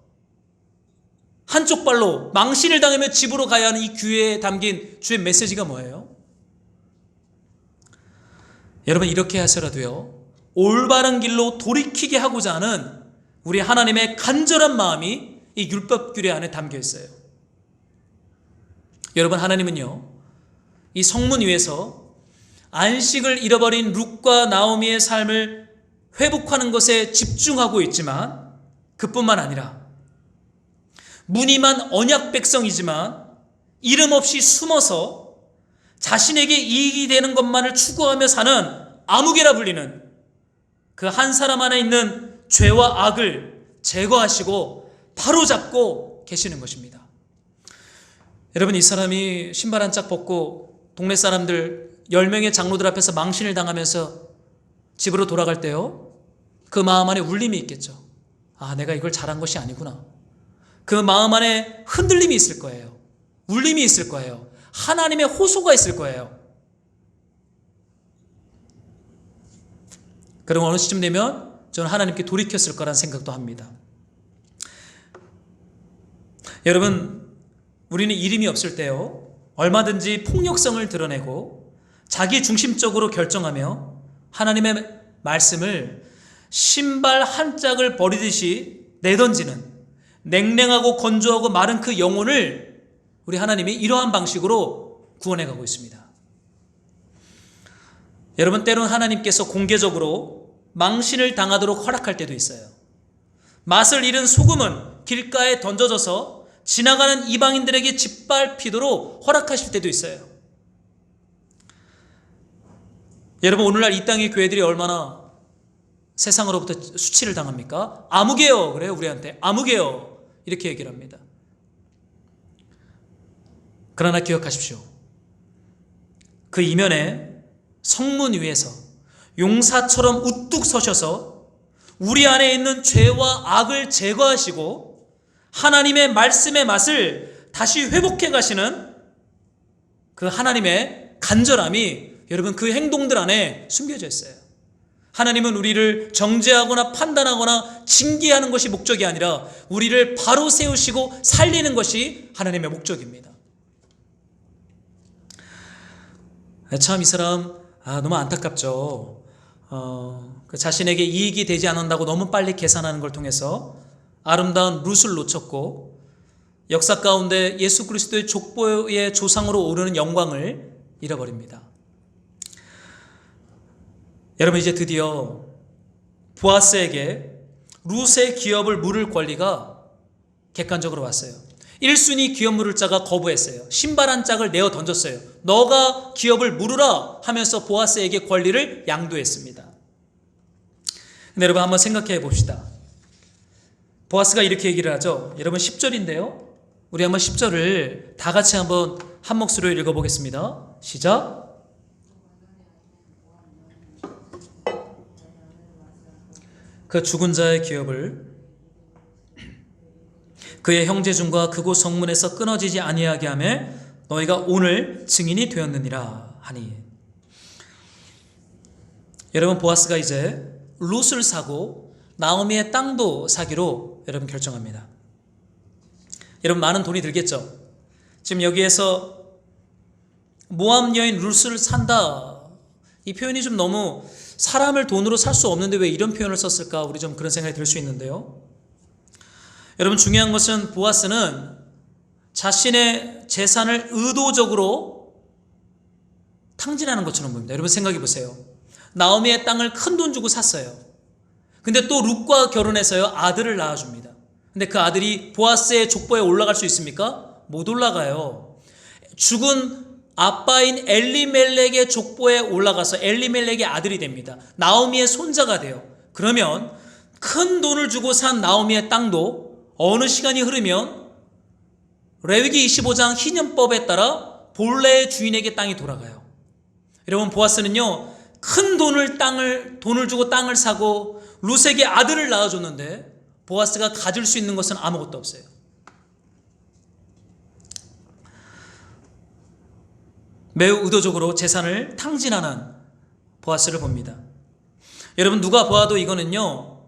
한쪽 발로 망신을 당하며 집으로 가야 하는 이 규례에 담긴 주의 메시지가 뭐예요? 여러분, 이렇게 하서라도요 올바른 길로 돌이키게 하고자 하는 우리 하나님의 간절한 마음이 이 율법 규례 안에 담겨 있어요. 여러분, 하나님은요 이 성문 위에서 안식을 잃어버린 룻과 나오미의 삶을 회복하는 것에 집중하고 있지만, 그뿐만 아니라 무늬만 언약 백성이지만 이름 없이 숨어서 자신에게 이익이 되는 것만을 추구하며 사는 아무개라 불리는 그 한 사람 안에 있는 죄와 악을 제거하시고 바로잡고 계시는 것입니다. 여러분, 이 사람이 신발 한 짝 벗고 동네 사람들 10명의 장로들 앞에서 망신을 당하면서 집으로 돌아갈 때요, 그 마음 안에 울림이 있겠죠. 아, 내가 이걸 잘한 것이 아니구나. 그 마음 안에 흔들림이 있을 거예요. 울림이 있을 거예요. 하나님의 호소가 있을 거예요. 그럼 어느 시점 되면 저는 하나님께 돌이켰을 거란 생각도 합니다. 여러분, 우리는 이름이 없을 때요 얼마든지 폭력성을 드러내고 자기 중심적으로 결정하며 하나님의 말씀을 신발 한 짝을 버리듯이 내던지는, 냉랭하고 건조하고 마른 그 영혼을 우리 하나님이 이러한 방식으로 구원해 가고 있습니다. 여러분, 때론 하나님께서 공개적으로 망신을 당하도록 허락할 때도 있어요. 맛을 잃은 소금은 길가에 던져져서 지나가는 이방인들에게 짓밟히도록 허락하실 때도 있어요. 여러분, 오늘날 이 땅의 교회들이 얼마나 세상으로부터 수치를 당합니까? 아무개요 그래요. 우리한테 아무개요 이렇게 얘기를 합니다. 그러나 기억하십시오. 그 이면에 성문 위에서 용사처럼 우뚝 서셔서 우리 안에 있는 죄와 악을 제거하시고 하나님의 말씀의 맛을 다시 회복해 가시는 그 하나님의 간절함이 여러분 그 행동들 안에 숨겨져 있어요. 하나님은 우리를 정죄하거나 판단하거나 징계하는 것이 목적이 아니라 우리를 바로 세우시고 살리는 것이 하나님의 목적입니다. 참 이 사람 너무 안타깝죠. 그 자신에게 이익이 되지 않는다고 너무 빨리 계산하는 걸 통해서 아름다운 룻을 놓쳤고 역사 가운데 예수 그리스도의 족보의 조상으로 오르는 영광을 잃어버립니다. 여러분, 이제 드디어 보아스에게 룻의 기업을 물을 권리가 객관적으로 왔어요. 1순위 기업 물을 자가 거부했어요. 신발 한 짝을 내어 던졌어요. 너가 기업을 물으라 하면서 보아스에게 권리를 양도했습니다. 근데 여러분, 한번 생각해 봅시다. 보아스가 이렇게 얘기를 하죠. 여러분, 10절인데요 우리 한번 10절을 다 같이 한번 한 목소리로 읽어보겠습니다. 시작. 그 죽은 자의 기업을 그의 형제 중과 그곳 성문에서 끊어지지 아니하게 하며 너희가 오늘 증인이 되었느니라 하니. 여러분, 보아스가 이제 룻을 사고 나오미의 땅도 사기로 여러분 결정합니다. 여러분, 많은 돈이 들겠죠. 지금 여기에서 모압 여인 룻을 산다, 이 표현이 좀 너무 사람을 돈으로 살 수 없는데 왜 이런 표현을 썼을까, 우리 좀 그런 생각이 들 수 있는데요. 여러분, 중요한 것은 보아스는 자신의 재산을 의도적으로 탕진하는 것처럼 보입니다. 여러분, 생각해 보세요. 나오미의 땅을 큰 돈 주고 샀어요. 근데 또 룻과 결혼해서요, 아들을 낳아줍니다. 근데 그 아들이 보아스의 족보에 올라갈 수 있습니까? 못 올라가요. 죽은 아빠인 엘리멜렉의 족보에 올라가서 엘리멜렉의 아들이 됩니다. 나오미의 손자가 돼요. 그러면 큰 돈을 주고 산 나오미의 땅도 어느 시간이 흐르면 레위기 25장 희년법에 따라 본래의 주인에게 땅이 돌아가요. 여러분, 보아스는요, 큰 돈을 주고 땅을 사고 룻에게 아들을 낳아줬는데 보아스가 가질 수 있는 것은 아무것도 없어요. 매우 의도적으로 재산을 탕진하는 보아스를 봅니다. 여러분, 누가 보아도 이거는요,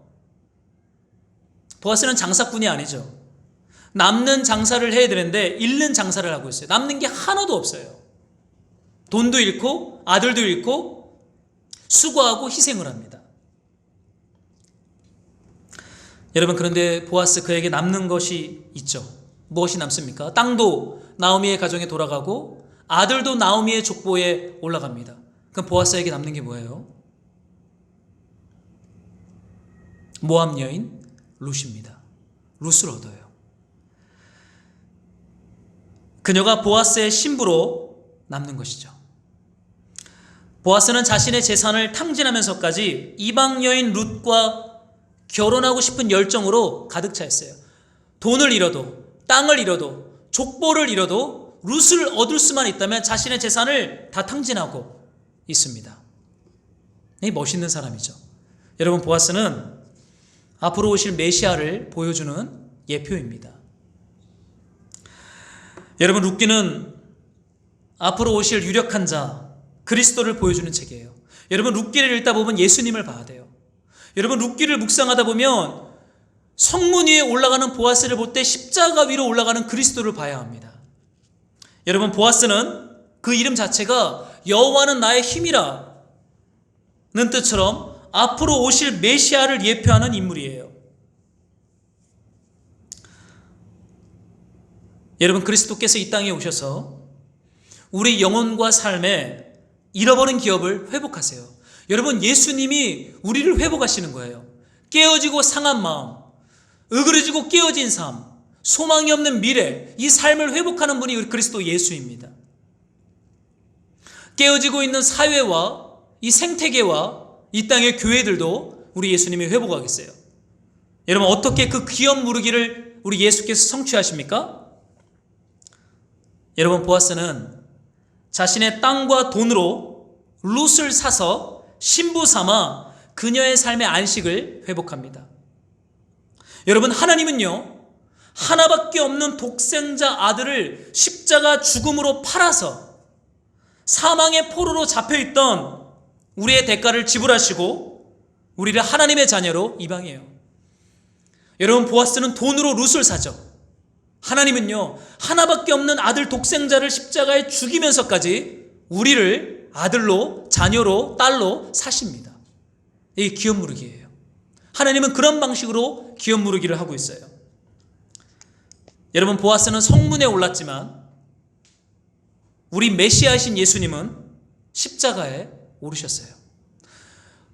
보아스는 장사꾼이 아니죠. 남는 장사를 해야 되는데 잃는 장사를 하고 있어요. 남는 게 하나도 없어요. 돈도 잃고 아들도 잃고 수고하고 희생을 합니다. 여러분, 그런데 보아스, 그에게 남는 것이 있죠. 무엇이 남습니까? 땅도 나오미의 가정에 돌아가고 아들도 나오미의 족보에 올라갑니다. 그럼 보아스에게 남는 게 뭐예요? 모압 여인 룻입니다. 룻을 얻어요. 그녀가 보아스의 신부로 남는 것이죠. 보아스는 자신의 재산을 탕진하면서까지 이방 여인 룻과 결혼하고 싶은 열정으로 가득 차 있어요. 돈을 잃어도, 땅을 잃어도, 족보를 잃어도 룻을 얻을 수만 있다면 자신의 재산을 다 탕진하고 있습니다. 이 멋있는 사람이죠. 여러분, 보아스는 앞으로 오실 메시아를 보여주는 예표입니다. 여러분, 룻기는 앞으로 오실 유력한 자 그리스도를 보여주는 책이에요. 여러분, 룻기를 읽다 보면 예수님을 봐야 돼요. 여러분, 룻기를 묵상하다 보면 성문 위에 올라가는 보아스를 볼 때 십자가 위로 올라가는 그리스도를 봐야 합니다. 여러분, 보아스는 그 이름 자체가 여호와는 나의 힘이라는 뜻처럼 앞으로 오실 메시아를 예표하는 인물이에요. 여러분, 그리스도께서 이 땅에 오셔서 우리 영혼과 삶에 잃어버린 기업을 회복하세요. 여러분, 예수님이 우리를 회복하시는 거예요. 깨어지고 상한 마음, 으그러지고 깨어진 삶, 소망이 없는 미래, 이 삶을 회복하는 분이 우리 그리스도 예수입니다. 깨어지고 있는 사회와 이 생태계와 이 땅의 교회들도 우리 예수님이 회복하겠어요. 여러분, 어떻게 그 기업 무르기를 우리 예수께서 성취하십니까? 여러분, 보아스는 자신의 땅과 돈으로 룻을 사서 신부 삼아 그녀의 삶의 안식을 회복합니다. 여러분, 하나님은요, 하나밖에 없는 독생자 아들을 십자가 죽음으로 팔아서 사망의 포로로 잡혀있던 우리의 대가를 지불하시고 우리를 하나님의 자녀로 입양해요. 여러분, 보아스는 돈으로 룻을 사죠. 하나님은요, 하나밖에 없는 아들 독생자를 십자가에 죽이면서까지 우리를 아들로, 자녀로, 딸로 사십니다. 이게 기업 무르기예요. 하나님은 그런 방식으로 기업 무르기를 하고 있어요. 여러분, 보아스는 성문에 올랐지만 우리 메시아이신 예수님은 십자가에 오르셨어요.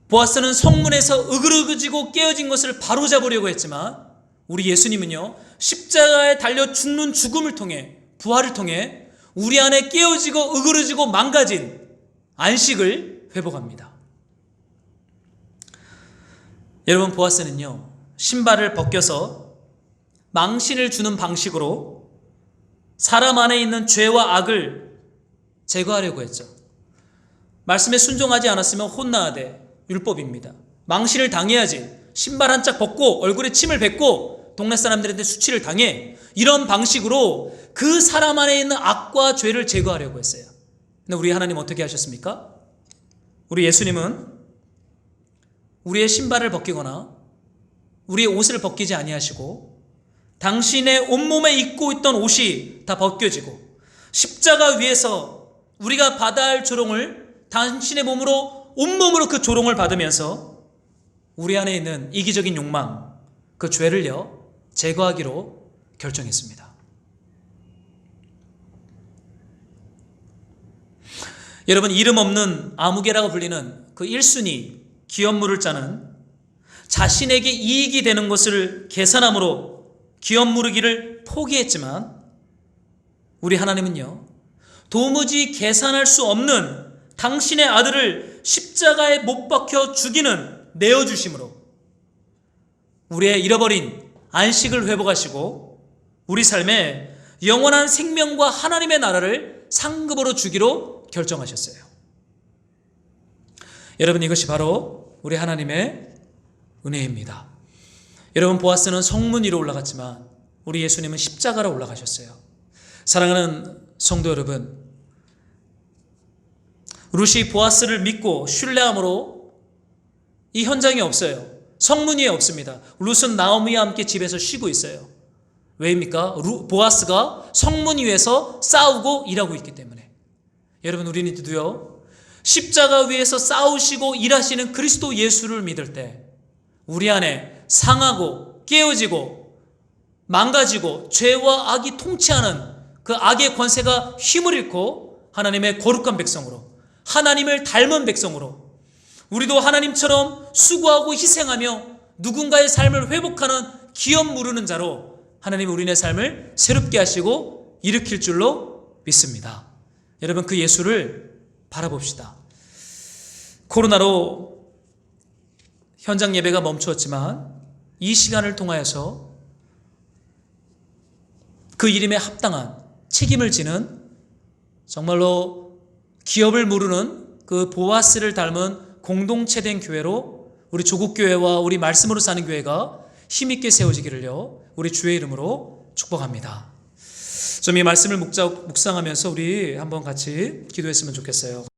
보아스는 성문에서 으그러지고 깨어진 것을 바로잡으려고 했지만 우리 예수님은요, 십자가에 달려 죽는 죽음을 통해, 부활을 통해 우리 안에 깨어지고 으그러지고 망가진 안식을 회복합니다. 여러분, 보아스는요, 신발을 벗겨서 망신을 주는 방식으로 사람 안에 있는 죄와 악을 제거하려고 했죠. 말씀에 순종하지 않았으면 혼나야 돼. 율법입니다. 망신을 당해야지. 신발 한 짝 벗고 얼굴에 침을 뱉고 동네 사람들한테 수치를 당해. 이런 방식으로 그 사람 안에 있는 악과 죄를 제거하려고 했어요. 근데 우리 하나님 어떻게 하셨습니까? 우리 예수님은 우리의 신발을 벗기거나 우리의 옷을 벗기지 아니하시고 당신의 온몸에 입고 있던 옷이 다 벗겨지고 십자가 위에서 우리가 받아야 할 조롱을 당신의 몸으로 온몸으로 그 조롱을 받으면서 우리 안에 있는 이기적인 욕망, 그 죄를요 제거하기로 결정했습니다. 여러분, 이름 없는 아무개라고 불리는 그 1순위 기업물을 짜는 자신에게 이익이 되는 것을 계산함으로 기업 무르기를 포기했지만 우리 하나님은요 도무지 계산할 수 없는 당신의 아들을 십자가에 못 박혀 죽이는 내어주심으로 우리의 잃어버린 안식을 회복하시고 우리 삶에 영원한 생명과 하나님의 나라를 상급으로 주기로 결정하셨어요. 여러분, 이것이 바로 우리 하나님의 은혜입니다. 여러분, 보아스는 성문 위로 올라갔지만 우리 예수님은 십자가로 올라가셨어요. 사랑하는 성도 여러분, 룻이 보아스를 믿고 신뢰함으로 이 현장이 없어요. 성문 위에 없습니다. 룻은 나오미와 함께 집에서 쉬고 있어요. 왜입니까? 보아스가 성문 위에서 싸우고 일하고 있기 때문에. 여러분, 우리는도요 십자가 위에서 싸우시고 일하시는 그리스도 예수를 믿을 때 우리 안에 상하고 깨어지고 망가지고 죄와 악이 통치하는 그 악의 권세가 힘을 잃고 하나님의 거룩한 백성으로, 하나님을 닮은 백성으로 우리도 하나님처럼 수고하고 희생하며 누군가의 삶을 회복하는 기업 무르는 자로 하나님이 우리의 삶을 새롭게 하시고 일으킬 줄로 믿습니다. 여러분, 그 예수를 바라봅시다. 코로나로 현장 예배가 멈추었지만 이 시간을 통하여서 그 이름에 합당한 책임을 지는 정말로 기업을 무르는 그 보아스를 닮은 공동체된 교회로 우리 조국교회와 우리 말씀으로 사는 교회가 힘있게 세워지기를요 우리 주의 이름으로 축복합니다. 좀 이 말씀을 묵상하면서 우리 한번 같이 기도했으면 좋겠어요.